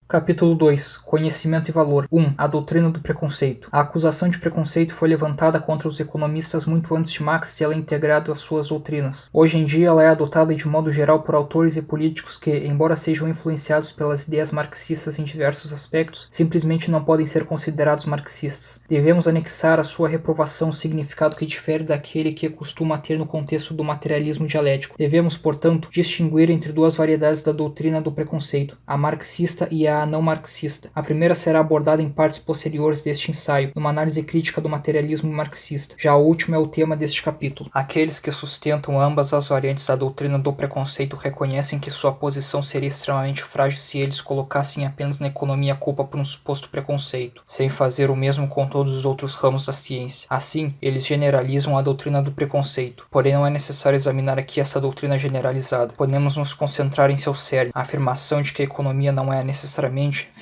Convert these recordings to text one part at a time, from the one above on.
Capítulo 2. Conhecimento e valor. 1. A doutrina do preconceito. A acusação de preconceito foi levantada contra os economistas muito antes de Marx e ela é integrada às suas doutrinas. Hoje em dia ela é adotada de modo geral por autores e políticos que, embora sejam influenciados pelas ideias marxistas em diversos aspectos, simplesmente não podem ser considerados marxistas. Devemos anexar à sua reprovação um significado que difere daquele que costuma ter no contexto do materialismo dialético. Devemos, portanto, distinguir entre duas variedades da doutrina do preconceito, a marxista e a não marxista. A primeira será abordada em partes posteriores deste ensaio, numa análise crítica do materialismo marxista. Já a última é o tema deste capítulo. Aqueles que sustentam ambas as variantes da doutrina do preconceito reconhecem que sua posição seria extremamente frágil se eles colocassem apenas na economia a culpa por um suposto preconceito, sem fazer o mesmo com todos os outros ramos da ciência. Assim, eles generalizam a doutrina do preconceito. Porém, não é necessário examinar aqui essa doutrina generalizada. Podemos nos concentrar em seu cerne, a afirmação de que a economia não é necessariamente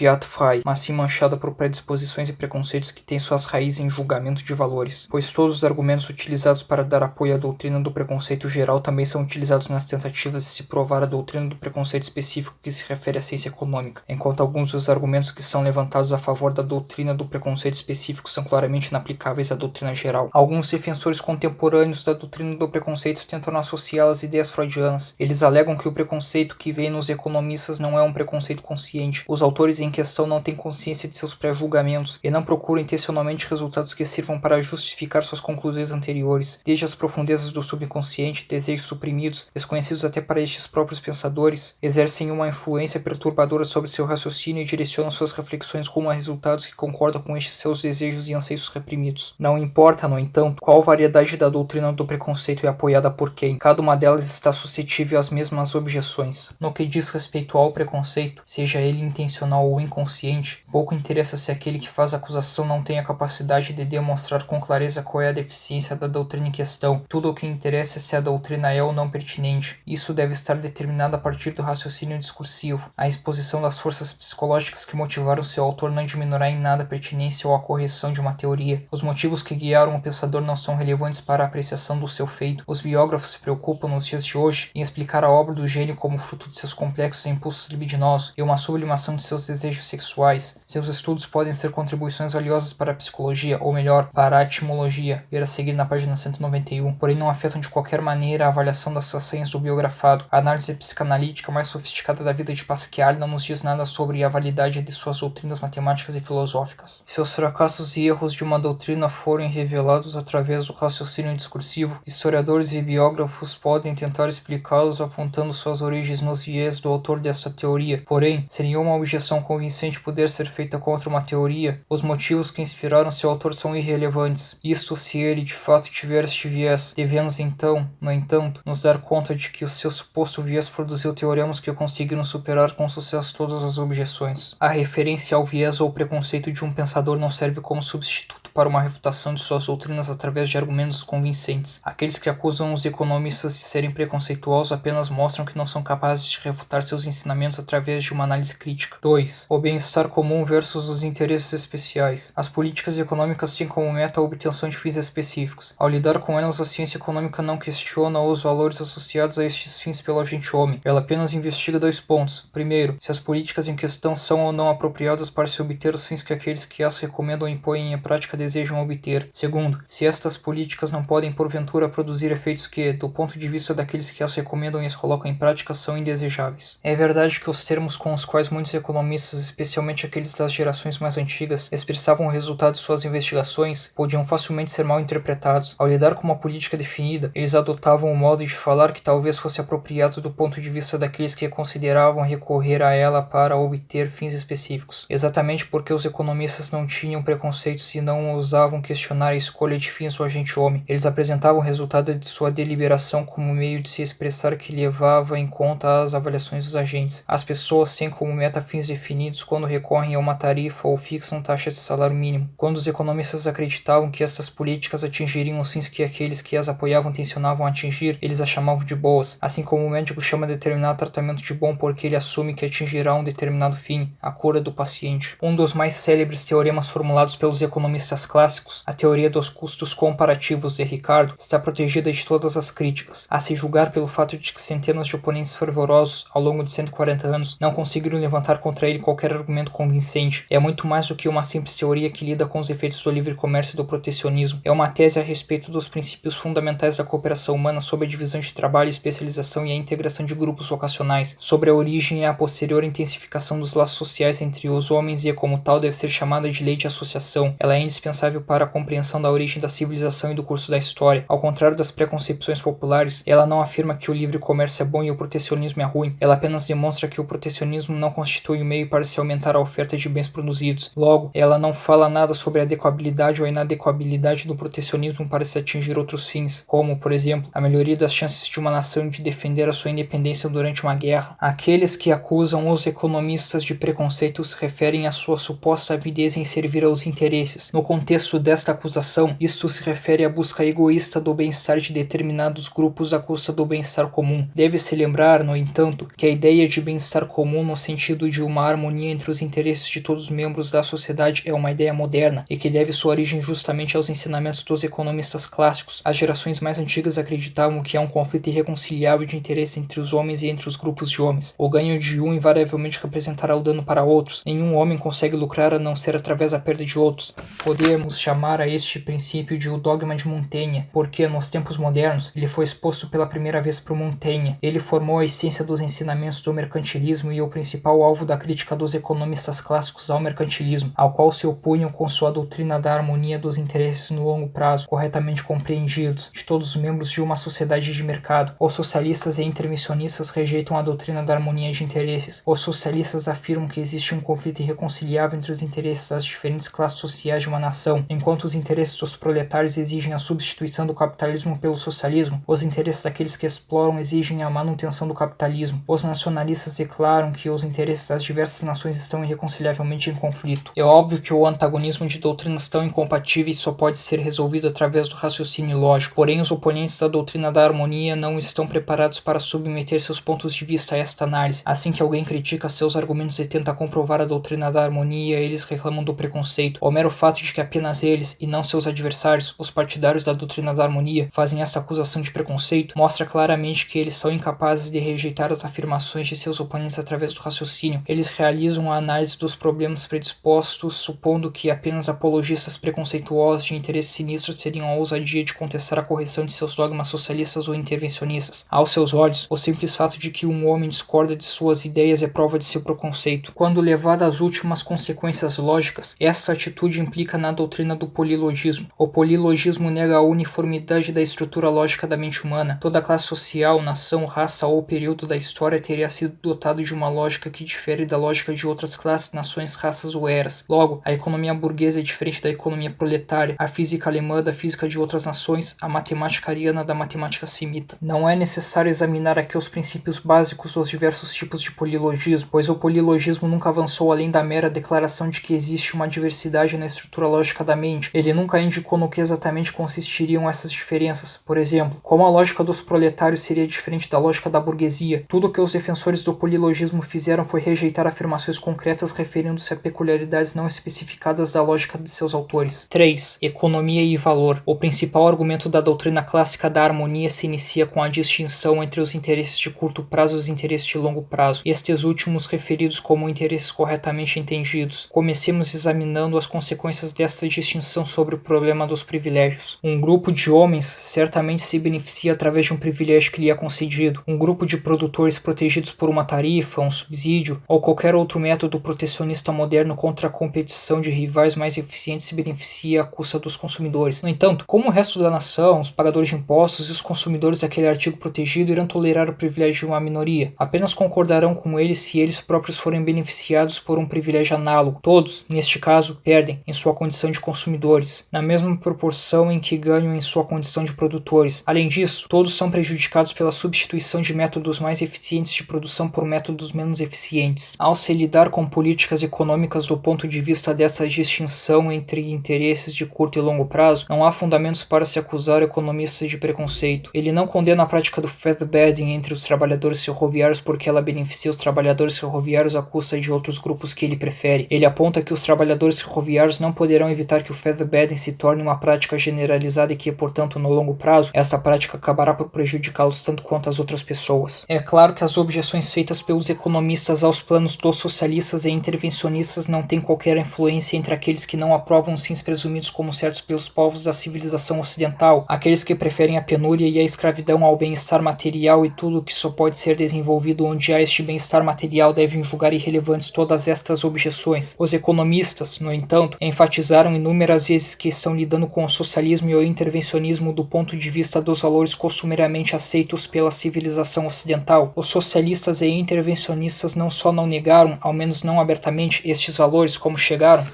wertfrei, mas sim manchada por predisposições e preconceitos que têm suas raízes em julgamento de valores, pois todos os argumentos utilizados para dar apoio à doutrina do preconceito geral também são utilizados nas tentativas de se provar a doutrina do preconceito específico que se refere à ciência econômica, enquanto alguns dos argumentos que são levantados a favor da doutrina do preconceito específico são claramente inaplicáveis à doutrina geral. Alguns defensores contemporâneos da doutrina do preconceito tentam associá-la às ideias freudianas. Eles alegam que o preconceito que vem nos economistas não é um preconceito consciente. Os autores em questão não têm consciência de seus pré-julgamentos e não procuram intencionalmente resultados que sirvam para justificar suas conclusões anteriores, desde as profundezas do subconsciente, desejos suprimidos, desconhecidos até para estes próprios pensadores, exercem uma influência perturbadora sobre seu raciocínio e direcionam suas reflexões rumo a resultados que concordam com estes seus desejos e anseios reprimidos. Não importa, no entanto, qual variedade da doutrina do preconceito é apoiada por quem, cada uma delas está suscetível às mesmas objeções. No que diz respeito ao preconceito, seja ele intencional ou inconsciente, pouco interessa se aquele que faz a acusação não tem a capacidade de demonstrar com clareza qual é a deficiência da doutrina em questão. Tudo o que interessa é se a doutrina é ou não pertinente. Isso deve estar determinado a partir do raciocínio discursivo. A exposição das forças psicológicas que motivaram seu autor não diminuirá em nada a pertinência ou a correção de uma teoria. Os motivos que guiaram o pensador não são relevantes para a apreciação do seu feito. Os biógrafos se preocupam nos dias de hoje em explicar a obra do gênio como fruto de seus complexos impulsos libidinosos e uma sublimação de seus desejos sexuais. Seus estudos podem ser contribuições valiosas para a psicologia, ou melhor, para a etimologia, ver a seguir na página 191, porém não afetam de qualquer maneira a avaliação das façanhas do biografado. A análise psicanalítica mais sofisticada da vida de Pascal não nos diz nada sobre a validade de suas doutrinas matemáticas e filosóficas. Seus fracassos e erros de uma doutrina forem revelados através do raciocínio discursivo. Historiadores e biógrafos podem tentar explicá-los apontando suas origens nos viés do autor desta teoria, porém, se nenhuma objeção convincente puder ser feita contra uma teoria, os motivos que inspiraram seu autor são irrelevantes. Isto se ele de fato tiver este viés. Devemos então, no entanto, nos dar conta de que o seu suposto viés produziu teoremas que conseguiram superar com sucesso todas as objeções. A referência ao viés ou preconceito de um pensador não serve como substituto para uma refutação de suas doutrinas através de argumentos convincentes. Aqueles que acusam os economistas de serem preconceituosos apenas mostram que não são capazes de refutar seus ensinamentos através de uma análise crítica. 2. O bem-estar comum versus os interesses especiais. As políticas econômicas têm como meta a obtenção de fins específicos. Ao lidar com elas, a ciência econômica não questiona os valores associados a estes fins pelo agente homem. Ela apenas investiga dois pontos. Primeiro, se as políticas em questão são ou não apropriadas para se obter os fins que aqueles que as recomendam e põem em prática desejam obter. Segundo, se estas políticas não podem porventura produzir efeitos que, do ponto de vista daqueles que as recomendam e as colocam em prática, são indesejáveis. É verdade que os termos com os quais muitos economistas, especialmente aqueles das gerações mais antigas, expressavam o resultado de suas investigações, podiam facilmente ser mal interpretados. Ao lidar com uma política definida, eles adotavam um modo de falar que talvez fosse apropriado do ponto de vista daqueles que consideravam recorrer a ela para obter fins específicos. Exatamente porque os economistas não tinham preconceitos e não ousavam questionar a escolha de fins do agente homem. Eles apresentavam o resultado de sua deliberação como meio de se expressar que levava em conta as avaliações dos agentes. As pessoas têm como meta fins definidos quando recorrem a uma tarifa ou fixam taxas de salário mínimo. Quando os economistas acreditavam que estas políticas atingiriam os fins que aqueles que as apoiavam tensionavam atingir, eles as chamavam de boas, assim como o médico chama determinado tratamento de bom porque ele assume que atingirá um determinado fim, a cura do paciente. Um dos mais célebres teoremas formulados pelos economistas economistas clássicos, a teoria dos custos comparativos de Ricardo está protegida de todas as críticas, a se julgar pelo fato de que centenas de oponentes fervorosos, ao longo de 140 anos, não conseguiram levantar contra ele qualquer argumento convincente. É muito mais do que uma simples teoria que lida com os efeitos do livre comércio e do protecionismo. É uma tese a respeito dos princípios fundamentais da cooperação humana, sobre a divisão de trabalho, especialização e a integração de grupos vocacionais, sobre a origem e a posterior intensificação dos laços sociais entre os homens e, como tal, deve ser chamada de lei de associação. Ela é indispensável para a compreensão da origem da civilização e do curso da história. Ao contrário das preconcepções populares, ela não afirma que o livre comércio é bom e o protecionismo é ruim. Ela apenas demonstra que o protecionismo não constitui um meio para se aumentar a oferta de bens produzidos. Logo, ela não fala nada sobre a adequabilidade ou inadequabilidade do protecionismo para se atingir outros fins, como, por exemplo, a melhoria das chances de uma nação de defender a sua independência durante uma guerra. Aqueles que acusam os economistas de preconceito se referem à sua suposta avidez em servir aos interesses. No contexto desta acusação, isto se refere à busca egoísta do bem-estar de determinados grupos à custa do bem-estar comum. Deve-se lembrar, no entanto, que a ideia de bem-estar comum no sentido de uma harmonia entre os interesses de todos os membros da sociedade é uma ideia moderna e que deve sua origem justamente aos ensinamentos dos economistas clássicos. As gerações mais antigas acreditavam que há um conflito irreconciliável de interesse entre os homens e entre os grupos de homens. O ganho de um invariavelmente representará o dano para outros. Nenhum homem consegue lucrar a não ser através da perda de outros. Podemos chamar a este princípio de o dogma de Montaigne, porque nos tempos modernos ele foi exposto pela primeira vez por Montaigne. Ele formou a essência dos ensinamentos do mercantilismo e o principal alvo da crítica dos economistas clássicos ao mercantilismo, ao qual se opunham com sua doutrina da harmonia dos interesses no longo prazo, corretamente compreendidos, de todos os membros de uma sociedade de mercado. Os socialistas e intervencionistas rejeitam a doutrina da harmonia de interesses. Os socialistas afirmam que existe um conflito irreconciliável entre os interesses das diferentes classes sociais de uma nação. Enquanto os interesses dos proletários exigem a substituição do capitalismo pelo socialismo, os interesses daqueles que exploram exigem a manutenção do capitalismo. Os nacionalistas declaram que os interesses das diversas nações estão irreconciliavelmente em conflito. É óbvio que o antagonismo de doutrinas tão incompatíveis só pode ser resolvido através do raciocínio lógico. Porém, os oponentes da doutrina da harmonia não estão preparados para submeter seus pontos de vista a esta análise. Assim que alguém critica seus argumentos e tenta comprovar a doutrina da harmonia, eles reclamam do preconceito. O mero fato de que apenas eles, e não seus adversários, os partidários da doutrina da harmonia, fazem esta acusação de preconceito, mostra claramente que eles são incapazes de rejeitar as afirmações de seus oponentes através do raciocínio. Eles realizam a análise dos problemas predispostos, supondo que apenas apologistas preconceituosos de interesses sinistros teriam a ousadia de contestar a correção de seus dogmas socialistas ou intervencionistas. Aos seus olhos, o simples fato de que um homem discorda de suas ideias é prova de seu preconceito. Quando levada às últimas consequências lógicas, esta atitude implica na doutrina do polilogismo. O polilogismo nega a uniformidade da estrutura lógica da mente humana. Toda classe social, nação, raça ou período da história teria sido dotado de uma lógica que difere da lógica de outras classes, nações, raças ou eras. Logo, a economia burguesa é diferente da economia proletária, a física alemã da física de outras nações, a matemática ariana da matemática semita. Não é necessário examinar aqui os princípios básicos dos diversos tipos de polilogismo, pois o polilogismo nunca avançou além da mera declaração de que existe uma diversidade na estrutura lógica da mente. Ele nunca indicou no que exatamente consistiriam essas diferenças. Por exemplo, como a lógica dos proletários seria diferente da lógica da burguesia. Tudo o que os defensores do polilogismo fizeram foi rejeitar afirmações concretas referindo-se a peculiaridades não especificadas da lógica de seus autores. 3. Economia e valor. O principal argumento da doutrina clássica da harmonia se inicia com a distinção entre os interesses de curto prazo e os interesses de longo prazo, estes últimos referidos como interesses corretamente entendidos. Comecemos examinando as consequências desta distinção sobre o problema dos privilégios. Um grupo de homens certamente se beneficia através de um privilégio que lhe é concedido. Um grupo de produtores protegidos por uma tarifa, um subsídio ou qualquer outro método protecionista moderno contra a competição de rivais mais eficientes se beneficia à custa dos consumidores. No entanto, como o resto da nação, os pagadores de impostos e os consumidores daquele artigo protegido irão tolerar o privilégio de uma minoria? Apenas concordarão com ele se eles próprios forem beneficiados por um privilégio análogo. Todos, neste caso, perdem em sua condição de consumidores, na mesma proporção em que ganham em sua condição de produtores. Além disso, todos são prejudicados pela substituição de métodos mais eficientes de produção por métodos menos eficientes. Ao se lidar com políticas econômicas do ponto de vista dessa distinção entre interesses de curto e longo prazo, não há fundamentos para se acusar economistas de preconceito. Ele não condena a prática do featherbedding entre os trabalhadores ferroviários porque ela beneficia os trabalhadores ferroviários à custa de outros grupos que ele prefere. Ele aponta que os trabalhadores ferroviários não poderão evitar que o featherbedding se torne uma prática generalizada e que, portanto, no longo prazo, essa prática acabará por prejudicá-los tanto quanto as outras pessoas. É claro que as objeções feitas pelos economistas aos planos dos socialistas e intervencionistas não têm qualquer influência entre aqueles que não aprovam os fins presumidos como certos pelos povos da civilização ocidental, aqueles que preferem a penúria e a escravidão ao bem-estar material e tudo que só pode ser desenvolvido onde há este bem-estar material devem julgar irrelevantes todas estas objeções. Os economistas, no entanto, enfatizaram inúmeras vezes que estão lidando com o socialismo e o intervencionismo do ponto de vista dos valores costumeiramente aceitos pela civilização ocidental. Os socialistas e intervencionistas não só não negaram, ao menos não abertamente, estes valores, como chegaram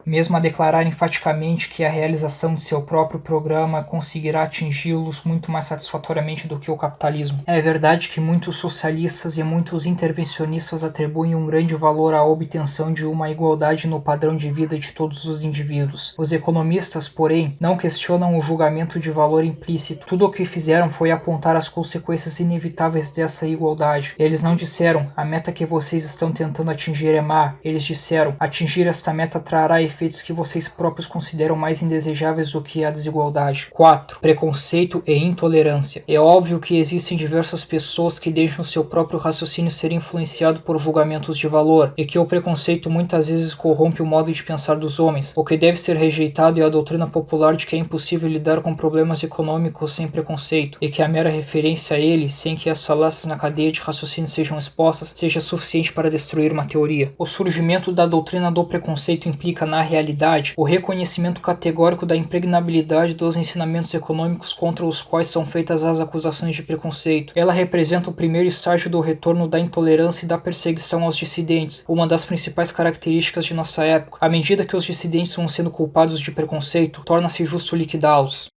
mesmo a declarar enfaticamente que a realização de seu próprio programa conseguirá atingi-los muito mais satisfatoriamente do que o capitalismo. É verdade que muitos socialistas e muitos intervencionistas atribuem um grande valor à obtenção de uma igualdade no padrão de vida de todos os indivíduos. Os economistas, porém, não questionam o julgamento de valor implícito. Tudo o que fizeram foi apontar as consequências inevitáveis dessa igualdade. Eles não disseram, a meta que vocês estão tentando atingir é má. Eles disseram, atingir esta meta trará efeitos que vocês próprios consideram mais indesejáveis do que a desigualdade. 4. Preconceito e intolerância. É óbvio que existem diversas pessoas que deixam seu próprio raciocínio ser influenciado por julgamentos de valor, e que o preconceito muitas vezes corrompe o modo de pensar dos homens. O que deve ser rejeitado é a doutrina popular de que é impossível lidar com problemas econômicos sem preconceito, e que a mera referência a ele, sem que as falácias na cadeia de raciocínio sejam expostas, seja suficiente para destruir uma teoria. O surgimento da doutrina do preconceito implica na realidade, o reconhecimento categórico da impregnabilidade dos ensinamentos econômicos contra os quais são feitas as acusações de preconceito. Ela representa o primeiro estágio do retorno da intolerância e da perseguição aos dissidentes, uma das principais características de nossa época. À medida que os dissidentes vão sendo culpados de preconceito, torna-se justo liquidá-los.